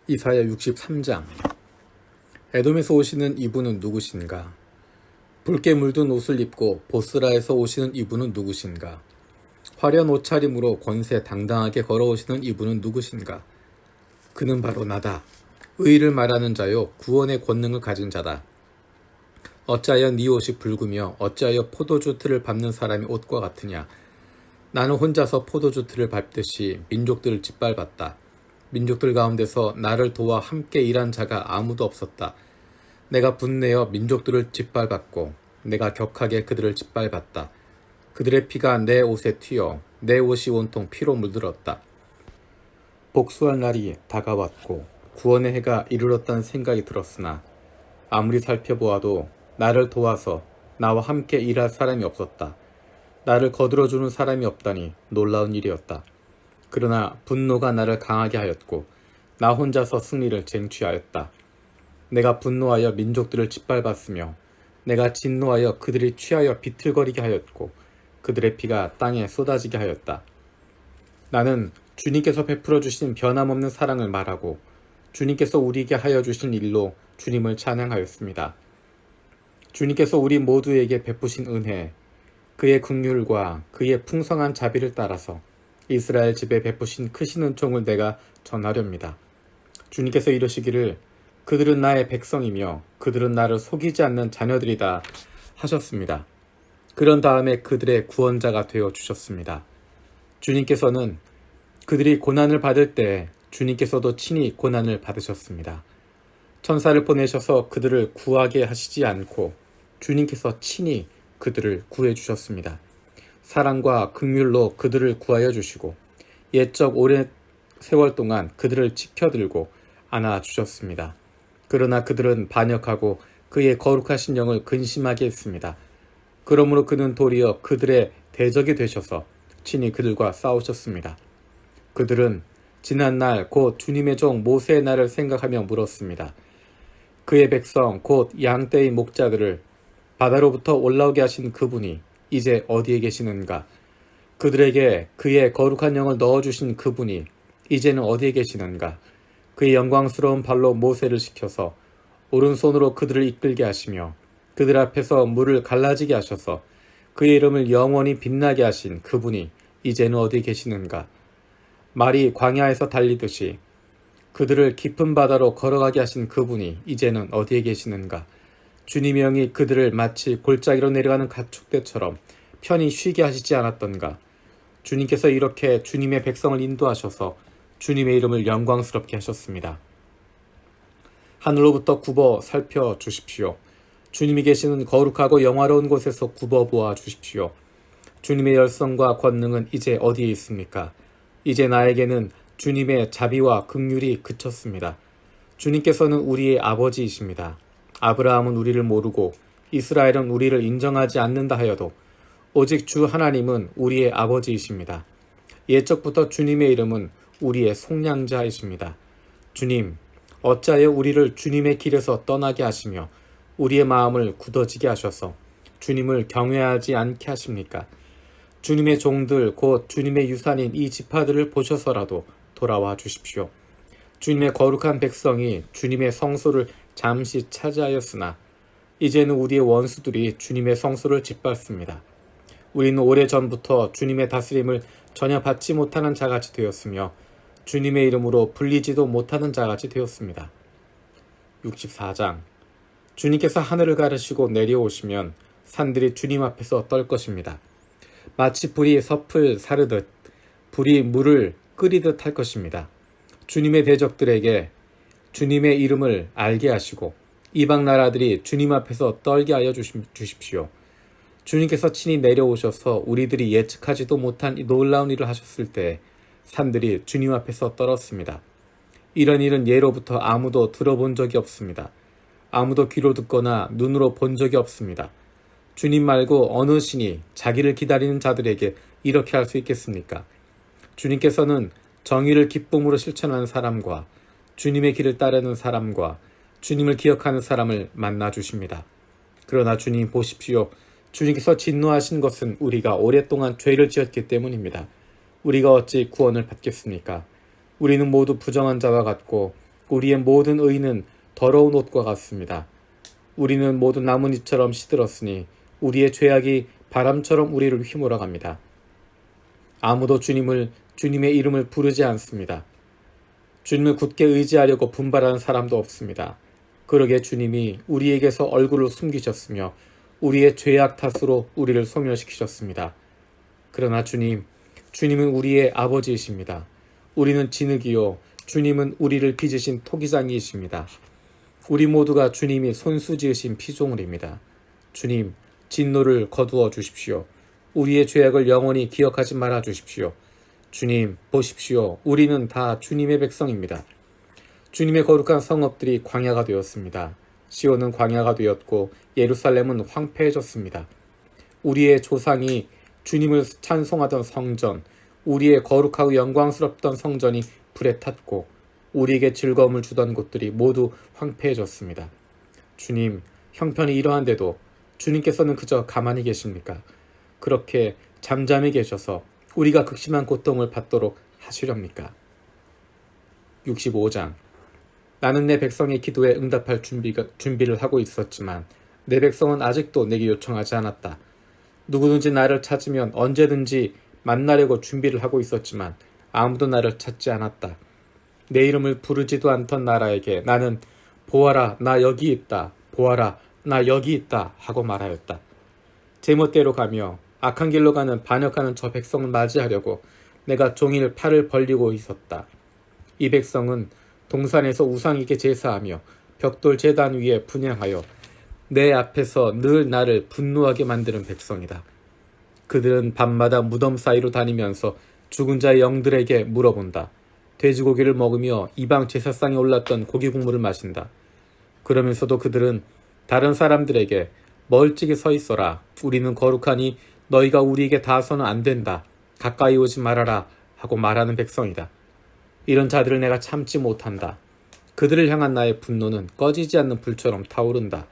이사야 63장. 에돔에서 오시는 이분은 누구신가? 붉게 물든 옷을 입고 보스라에서 오시는 이분은 누구신가? 화려한 옷차림으로 권세 당당하게 걸어오시는 이분은 누구신가? 그는 바로 나다. 의의를 말하는 자요 구원의 권능을 가진 자다. 어찌하여 네 옷이 붉으며 어찌하여 포도주 틀을 밟는 사람이 옷과 같으냐? 나는 혼자서 포도주 틀을 밟듯이 민족들을 짓밟았다. 민족들 가운데서 나를 도와 함께 일한 자가 아무도 없었다. 내가 분내어 민족들을 짓밟았고 내가 격하게 그들을 짓밟았다. 그들의 피가 내 옷에 튀어 내 옷이 온통 피로 물들었다. 복수할 날이 다가왔고 구원의 해가 이르렀다는 생각이 들었으나 아무리 살펴보아도 나를 도와서 나와 함께 일할 사람이 없었다. 나를 거들어주는 사람이 없다니 놀라운 일이었다. 그러나 분노가 나를 강하게 하였고 나 혼자서 승리를 쟁취하였다. 내가 분노하여 민족들을 짓밟았으며 내가 진노하여 그들이 취하여 비틀거리게 하였고 그들의 피가 땅에 쏟아지게 하였다. 나는 주님께서 베풀어 주신 변함없는 사랑을 말하고 주님께서 우리에게 하여 주신 일로 주님을 찬양하였습니다. 주님께서 우리 모두에게 베푸신 은혜, 그의 긍휼과 그의 풍성한 자비를 따라서 이스라엘 집에 베푸신 크신 은총을 내가 전하렵니다. 주님께서 이르시기를 그들은 나의 백성이며 그들은 나를 속이지 않는 자녀들이다 하셨습니다. 그런 다음에 그들의 구원자가 되어 주셨습니다. 주님께서는 그들이 고난을 받을 때 주님께서도 친히 고난을 받으셨습니다. 천사를 보내셔서 그들을 구하게 하시지 않고 주님께서 친히 그들을 구해 주셨습니다. 사랑과 긍휼로 그들을 구하여 주시고 옛적 오랜 세월 동안 그들을 지켜들고 안아 주셨습니다. 그러나 그들은 반역하고 그의 거룩하신 영을 근심하게 했습니다. 그러므로 그는 도리어 그들의 대적이 되셔서 친히 그들과 싸우셨습니다. 그들은 지난날 곧 주님의 종 모세의 날을 생각하며 물었습니다. 그의 백성 곧 양떼의 목자들을 바다로부터 올라오게 하신 그분이 이제 어디에 계시는가? 그들에게 그의 거룩한 영을 넣어주신 그분이 이제는 어디에 계시는가? 그의 영광스러운 발로 모세를 시켜서 오른손으로 그들을 이끌게 하시며 그들 앞에서 물을 갈라지게 하셔서 그의 이름을 영원히 빛나게 하신 그분이 이제는 어디에 계시는가? 말이 광야에서 달리듯이 그들을 깊은 바다로 걸어가게 하신 그분이 이제는 어디에 계시는가? 주님의 영이 그들을 마치 골짜기로 내려가는 가축대처럼 편히 쉬게 하시지 않았던가? 주님께서 이렇게 주님의 백성을 인도하셔서 주님의 이름을 영광스럽게 하셨습니다. 하늘로부터 굽어 살펴주십시오. 주님이 계시는 거룩하고 영화로운 곳에서 굽어 보아 주십시오. 주님의 열성과 권능은 이제 어디에 있습니까? 이제 나에게는 주님의 자비와 긍휼이 그쳤습니다. 주님께서는 우리의 아버지이십니다. 아브라함은 우리를 모르고 이스라엘은 우리를 인정하지 않는다 하여도 오직 주 하나님은 우리의 아버지이십니다. 옛적부터 주님의 이름은 우리의 속량자이십니다. 주님, 어찌하여 우리를 주님의 길에서 떠나게 하시며 우리의 마음을 굳어지게 하셔서 주님을 경외하지 않게 하십니까? 주님의 종들 곧 주님의 유산인 이 지파들을 보셔서라도 돌아와 주십시오. 주님의 거룩한 백성이 주님의 성소를 잠시 차지하였으나 이제는 우리의 원수들이 주님의 성소를 짓밟습니다. 우리는 오래전부터 주님의 다스림을 전혀 받지 못하는 자같이 되었으며 주님의 이름으로 불리지도 못하는 자같이 되었습니다. 64장. 주님께서 하늘을 가르시고 내려오시면 산들이 주님 앞에서 떨 것입니다. 마치 불이 섭을 사르듯 불이 물을 끓이듯 할 것입니다. 주님의 대적들에게 주님의 이름을 알게 하시고 이방 나라들이 주님 앞에서 떨게 하여 주십시오. 주님께서 친히 내려오셔서 우리들이 예측하지도 못한 이 놀라운 일을 하셨을 때 산들이 주님 앞에서 떨었습니다. 이런 일은 예로부터 아무도 들어본 적이 없습니다. 아무도 귀로 듣거나 눈으로 본 적이 없습니다. 주님 말고 어느 신이 자기를 기다리는 자들에게 이렇게 할 수 있겠습니까? 주님께서는 정의를 기쁨으로 실천하는 사람과 주님의 길을 따르는 사람과 주님을 기억하는 사람을 만나 주십니다. 그러나 주님 보십시오. 주님께서 진노하신 것은 우리가 오랫동안 죄를 지었기 때문입니다. 우리가 어찌 구원을 받겠습니까? 우리는 모두 부정한 자와 같고 우리의 모든 의는 더러운 옷과 같습니다. 우리는 모두 나뭇잎처럼 시들었으니 우리의 죄악이 바람처럼 우리를 휘몰아갑니다. 아무도 주님의 이름을 부르지 않습니다. 주님을 굳게 의지하려고 분발하는 사람도 없습니다. 그러게 주님이 우리에게서 얼굴을 숨기셨으며 우리의 죄악 탓으로 우리를 소멸시키셨습니다. 그러나 주님은 우리의 아버지이십니다. 우리는 진흙이요 주님은 우리를 빚으신 토기장이십니다. 우리 모두가 주님이 손수 지으신 피조물입니다. 주님, 진노를 거두어 주십시오. 우리의 죄악을 영원히 기억하지 말아 주십시오. 주님, 보십시오. 우리는 다 주님의 백성입니다. 주님의 거룩한 성읍들이 광야가 되었습니다. 시온은 광야가 되었고 예루살렘은 황폐해졌습니다. 우리의 조상이 주님을 찬송하던 성전, 우리의 거룩하고 영광스럽던 성전이 불에 탔고 우리에게 즐거움을 주던 곳들이 모두 황폐해졌습니다. 주님, 형편이 이러한데도 주님께서는 그저 가만히 계십니까? 그렇게 잠잠히 계셔서 우리가 극심한 고통을 받도록 하시렵니까? 65장. 나는 내 백성의 기도에 응답할 준비를 하고 있었지만 내 백성은 아직도 내게 요청하지 않았다. 누구든지 나를 찾으면 언제든지 만나려고 준비를 하고 있었지만 아무도 나를 찾지 않았다. 내 이름을 부르지도 않던 나라에게 나는 보아라 나 여기 있다. 보아라 나 여기 있다 하고 말하였다. 제멋대로 가며 악한 길로 가는 반역하는 저 백성을 맞이하려고 내가 종일 팔을 벌리고 있었다. 이 백성은 동산에서 우상에게 제사하며 벽돌 제단 위에 분향하여 내 앞에서 늘 나를 분노하게 만드는 백성이다. 그들은 밤마다 무덤 사이로 다니면서 죽은 자의 영들에게 물어본다. 돼지고기를 먹으며 이방 제사상에 올랐던 고기 국물을 마신다. 그러면서도 그들은 다른 사람들에게 멀찍이 서 있어라. 우리는 거룩하니 너희가 우리에게 닿아서는 안 된다. 가까이 오지 말아라 하고 말하는 백성이다. 이런 자들을 내가 참지 못한다. 그들을 향한 나의 분노는 꺼지지 않는 불처럼 타오른다.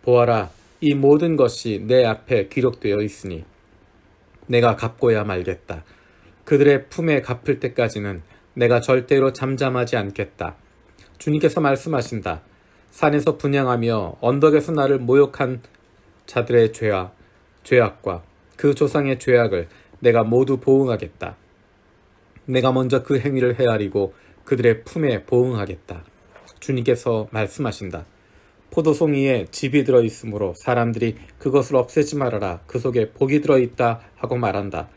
보아라, 이 모든 것이 내 앞에 기록되어 있으니 내가 갚고야 말겠다. 그들의 품에 갚을 때까지는 내가 절대로 잠잠하지 않겠다. 주님께서 말씀하신다. 산에서 분향하며 언덕에서 나를 모욕한 자들의 죄악과 그 조상의 죄악을 내가 모두 보응하겠다. 내가 먼저 그 행위를 헤아리고 그들의 품에 보응하겠다. 주님께서 말씀하신다. 포도송이에 즙이 들어있으므로 사람들이 그것을 없애지 말아라. 그 속에 복이 들어있다 하고 말한다.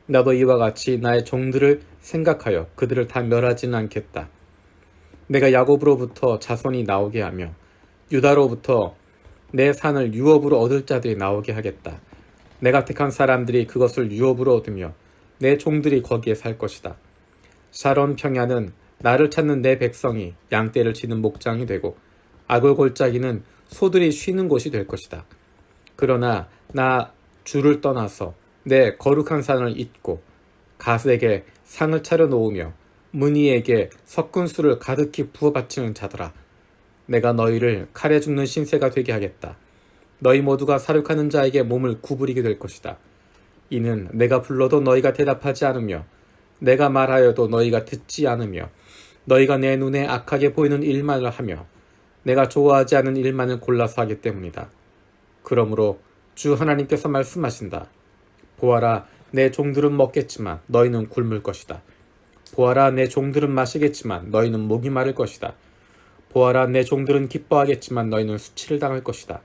나도 이와 같이 나의 종들을 생각하여 그들을 다 멸하지는 않겠다. 내가 야곱으로부터 자손이 나오게 하며 유다로부터 내 산을 유업으로 얻을 자들이 나오게 하겠다. 내가 택한 사람들이 그것을 유업으로 얻으며 내 종들이 거기에 살 것이다. 샤론 평야는 나를 찾는 내 백성이 양떼를 치는 목장이 되고 아골골짜기는 소들이 쉬는 곳이 될 것이다. 그러나 나 주를 떠나서 내 거룩한 산을 잊고 갓에게 상을 차려놓으며 문희에게 섞은 술을 가득히 부어 바치는 자들아, 내가 너희를 칼에 죽는 신세가 되게 하겠다. 너희 모두가 사륙하는 자에게 몸을 구부리게 될 것이다. 이는 내가 불러도 너희가 대답하지 않으며 내가 말하여도 너희가 듣지 않으며 너희가 내 눈에 악하게 보이는 일만을 하며 내가 좋아하지 않은 일만을 골라서 하기 때문이다. 그러므로 주 하나님께서 말씀하신다. 보아라, 내 종들은 먹겠지만 너희는 굶을 것이다. 보아라, 내 종들은 마시겠지만 너희는 목이 마를 것이다. 보아라, 내 종들은 기뻐하겠지만 너희는 수치를 당할 것이다.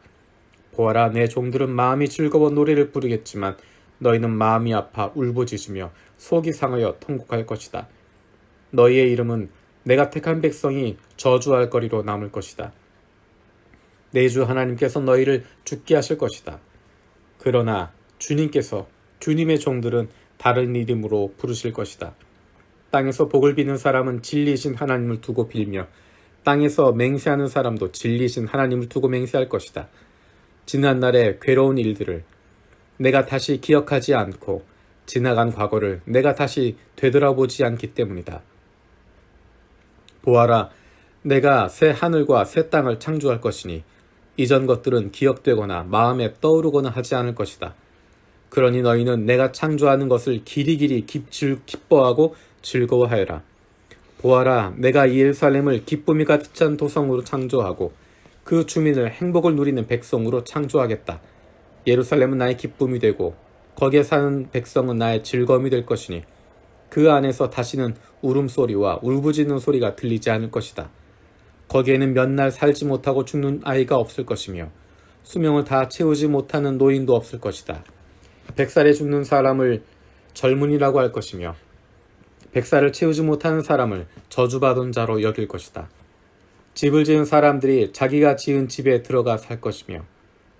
보아라, 내 종들은 마음이 즐거워 노래를 부르겠지만 너희는 마음이 아파 울부짖으며 속이 상하여 통곡할 것이다. 너희의 이름은 내가 택한 백성이 저주할 거리로 남을 것이다. 내 주 하나님께서 너희를 죽게 하실 것이다. 그러나 주님께서 주님의 종들은 다른 이름으로 부르실 것이다. 땅에서 복을 비는 사람은 진리이신 하나님을 두고 빌며 땅에서 맹세하는 사람도 진리이신 하나님을 두고 맹세할 것이다. 지난날의 괴로운 일들을 내가 다시 기억하지 않고 지나간 과거를 내가 다시 되돌아보지 않기 때문이다. 보아라, 내가 새 하늘과 새 땅을 창조할 것이니 이전 것들은 기억되거나 마음에 떠오르거나 하지 않을 것이다. 그러니 너희는 내가 창조하는 것을 기리기리 기뻐하고 즐거워하여라. 보아라, 내가 이 예루살렘을 기쁨이 가득 찬 도성으로 창조하고 그 주민을 행복을 누리는 백성으로 창조하겠다. 예루살렘은 나의 기쁨이 되고 거기에 사는 백성은 나의 즐거움이 될 것이니 그 안에서 다시는 울음소리와 울부짖는 소리가 들리지 않을 것이다. 거기에는 몇 날 살지 못하고 죽는 아이가 없을 것이며 수명을 다 채우지 못하는 노인도 없을 것이다. 100살에 죽는 사람을 젊은이라고 할 것이며 100살을 채우지 못하는 사람을 저주받은 자로 여길 것이다. 집을 지은 사람들이 자기가 지은 집에 들어가 살 것이며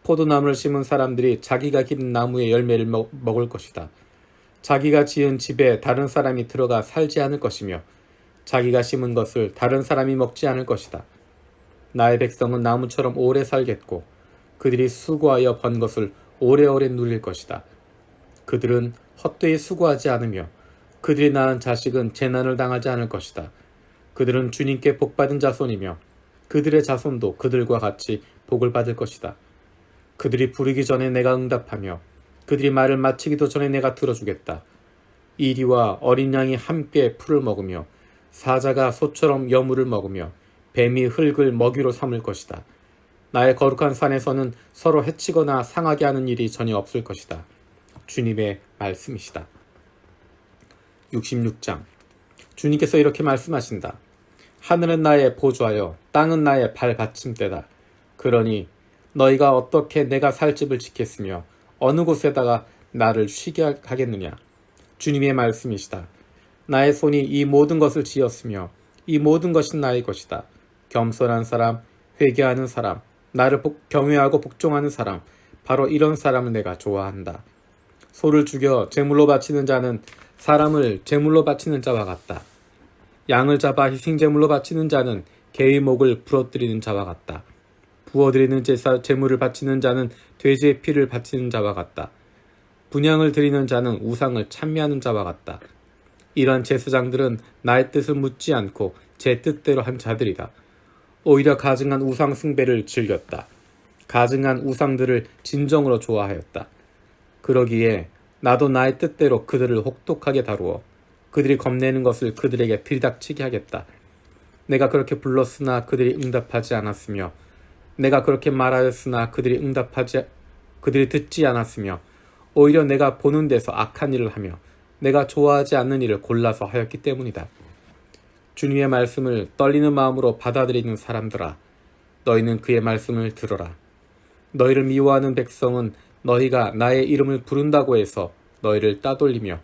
포도나무를 심은 사람들이 자기가 기른 나무의 열매를 먹을 것이다. 자기가 지은 집에 다른 사람이 들어가 살지 않을 것이며 자기가 심은 것을 다른 사람이 먹지 않을 것이다. 나의 백성은 나무처럼 오래 살겠고 그들이 수고하여 번 것을 오래오래 누릴 것이다. 그들은 헛되이 수고하지 않으며 그들이 낳은 자식은 재난을 당하지 않을 것이다. 그들은 주님께 복받은 자손이며 그들의 자손도 그들과 같이 복을 받을 것이다. 그들이 부르기 전에 내가 응답하며 그들이 말을 마치기도 전에 내가 들어주겠다. 이리와 어린 양이 함께 풀을 먹으며 사자가 소처럼 여물을 먹으며 뱀이 흙을 먹이로 삼을 것이다. 나의 거룩한 산에서는 서로 해치거나 상하게 하는 일이 전혀 없을 것이다. 주님의 말씀이시다. 66장. 주님께서 이렇게 말씀하신다. 하늘은 나의 보좌여 땅은 나의 발받침대다. 그러니 너희가 어떻게 내가 살 집을 짓겠으며 어느 곳에다가 나를 쉬게 하겠느냐. 주님의 말씀이시다. 나의 손이 이 모든 것을 지었으며 이 모든 것이 나의 것이다. 겸손한 사람, 회개하는 사람, 나를 경외하고 복종하는 사람, 바로 이런 사람을 내가 좋아한다. 소를 죽여 제물로 바치는 자는 사람을 제물로 바치는 자와 같다. 양을 잡아 희생제물로 바치는 자는 개의 목을 부러뜨리는 자와 같다. 부어드리는 제물을 바치는 자는 돼지의 피를 바치는 자와 같다. 분향을 드리는 자는 우상을 찬미하는 자와 같다. 이러한 제사장들은 나의 뜻을 묻지 않고 제 뜻대로 한 자들이다. 오히려 가증한 우상 숭배를 즐겼다. 가증한 우상들을 진정으로 좋아하였다. 그러기에 나도 나의 뜻대로 그들을 혹독하게 다루어 그들이 겁내는 것을 그들에게 들이닥치게 하겠다. 내가 그렇게 불렀으나 그들이 응답하지 않았으며 내가 그렇게 말하였으나 그들이 듣지 않았으며 오히려 내가 보는 데서 악한 일을 하며 내가 좋아하지 않는 일을 골라서 하였기 때문이다. 주님의 말씀을 떨리는 마음으로 받아들이는 사람들아, 너희는 그의 말씀을 들어라. 너희를 미워하는 백성은 너희가 나의 이름을 부른다고 해서 너희를 따돌리며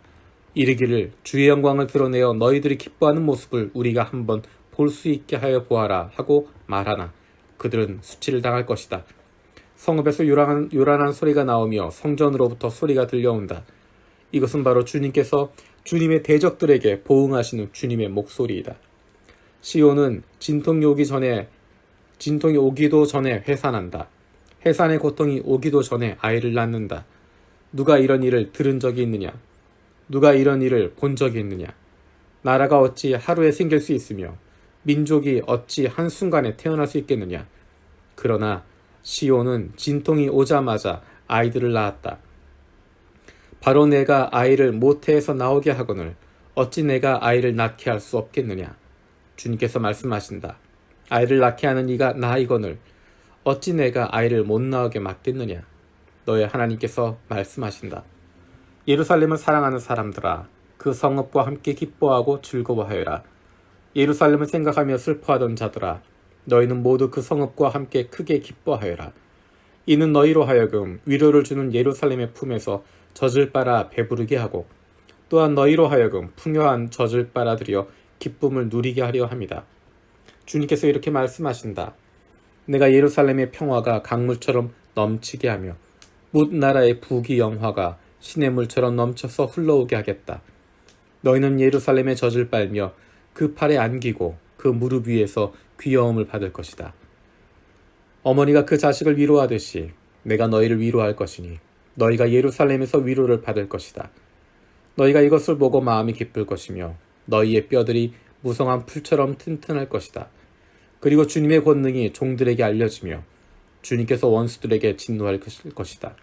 이르기를 주의 영광을 드러내어 너희들이 기뻐하는 모습을 우리가 한번 볼 수 있게 하여 보아라 하고 말하나 그들은 수치를 당할 것이다. 성읍에서 요란한 소리가 나오며 성전으로부터 소리가 들려온다. 이것은 바로 주님께서 주님의 대적들에게 보응하시는 주님의 목소리이다. 시온은 진통이 오기도 전에 회산한다. 해산의 고통이 오기도 전에 아이를 낳는다. 누가 이런 일을 들은 적이 있느냐? 누가 이런 일을 본 적이 있느냐? 나라가 어찌 하루에 생길 수 있으며 민족이 어찌 한순간에 태어날 수 있겠느냐? 그러나 시온은 진통이 오자마자 아이들을 낳았다. 바로 내가 아이를 모태에서 나오게 하거늘 어찌 내가 아이를 낳게 할 수 없겠느냐? 주님께서 말씀하신다. 아이를 낳게 하는 이가 나이거늘 어찌 내가 아이를 못 나오게 막겠느냐? 너의 하나님께서 말씀하신다. 예루살렘을 사랑하는 사람들아, 그 성읍과 함께 기뻐하고 즐거워하여라. 예루살렘을 생각하며 슬퍼하던 자들아, 너희는 모두 그 성읍과 함께 크게 기뻐하여라. 이는 너희로 하여금 위로를 주는 예루살렘의 품에서 젖을 빨아 배부르게 하고 또한 너희로 하여금 풍요한 젖을 빨아들여 기쁨을 누리게 하려 합니다. 주님께서 이렇게 말씀하신다. 내가 예루살렘의 평화가 강물처럼 넘치게 하며 뭇 나라의 부귀 영화가 시냇물처럼 넘쳐서 흘러오게 하겠다. 너희는 예루살렘의 젖을 빨며 그 팔에 안기고 그 무릎 위에서 귀여움을 받을 것이다. 어머니가 그 자식을 위로하듯이 내가 너희를 위로할 것이니 너희가 예루살렘에서 위로를 받을 것이다. 너희가 이것을 보고 마음이 기쁠 것이며 너희의 뼈들이 무성한 풀처럼 튼튼할 것이다. 그리고 주님의 권능이 종들에게 알려지며 주님께서 원수들에게 진노할 것이다.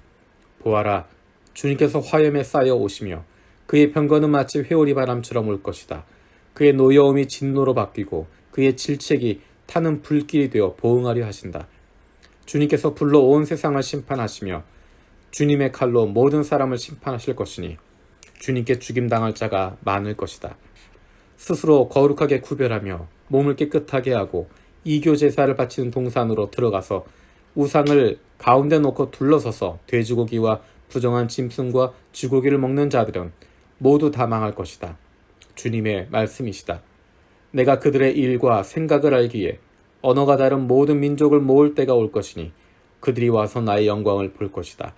보아라, 주님께서 화염에 쌓여 오시며 그의 병거는 마치 회오리 바람처럼 올 것이다. 그의 노여움이 진노로 바뀌고 그의 질책이 타는 불길이 되어 보응하려 하신다. 주님께서 불로 온 세상을 심판하시며 주님의 칼로 모든 사람을 심판하실 것이니 주님께 죽임당할 자가 많을 것이다. 스스로 거룩하게 구별하며 몸을 깨끗하게 하고 이교 제사를 바치는 동산으로 들어가서 우상을 가운데 놓고 둘러서서 돼지고기와 부정한 짐승과 쥐고기를 먹는 자들은 모두 다 망할 것이다. 주님의 말씀이시다. 내가 그들의 일과 생각을 알기에 언어가 다른 모든 민족을 모을 때가 올 것이니 그들이 와서 나의 영광을 볼 것이다.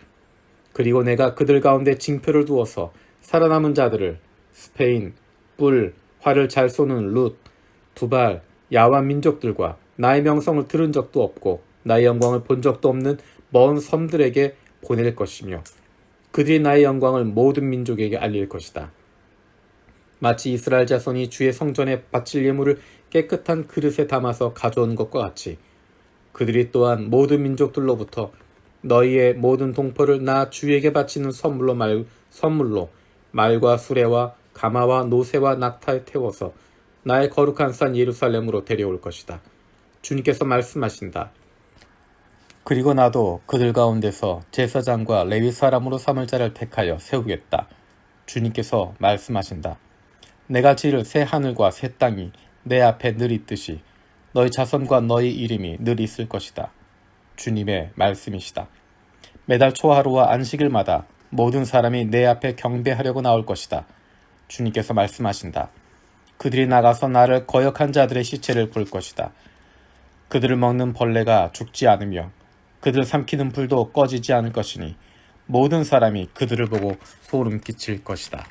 그리고 내가 그들 가운데 징표를 두어서 살아남은 자들을 스페인, 뿔, 활을 잘 쏘는 룻, 두발, 야완 민족들과 나의 명성을 들은 적도 없고 나의 영광을 본 적도 없는 먼 섬들에게 보낼 것이며 그들이 나의 영광을 모든 민족에게 알릴 것이다. 마치 이스라엘 자손이 주의 성전에 바칠 예물을 깨끗한 그릇에 담아서 가져온 것과 같이 그들이 또한 모든 민족들로부터 너희의 모든 동포를 나 주에게 바치는 선물로 말과 수레와 가마와 노새와 낙타에 태워서 나의 거룩한 산 예루살렘으로 데려올 것이다. 주님께서 말씀하신다. 그리고 나도 그들 가운데서 제사장과 레위 사람으로 삼을 자를 택하여 세우겠다. 주님께서 말씀하신다. 내가 지을 새 하늘과 새 땅이 내 앞에 늘 있듯이 너희 자손과 너희 이름이 늘 있을 것이다. 주님의 말씀이시다. 매달 초하루와 안식일마다 모든 사람이 내 앞에 경배하려고 나올 것이다. 주님께서 말씀하신다. 그들이 나가서 나를 거역한 자들의 시체를 볼 것이다. 그들을 먹는 벌레가 죽지 않으며 그들 삼키는 불도 꺼지지 않을 것이니 모든 사람이 그들을 보고 소름 끼칠 것이다.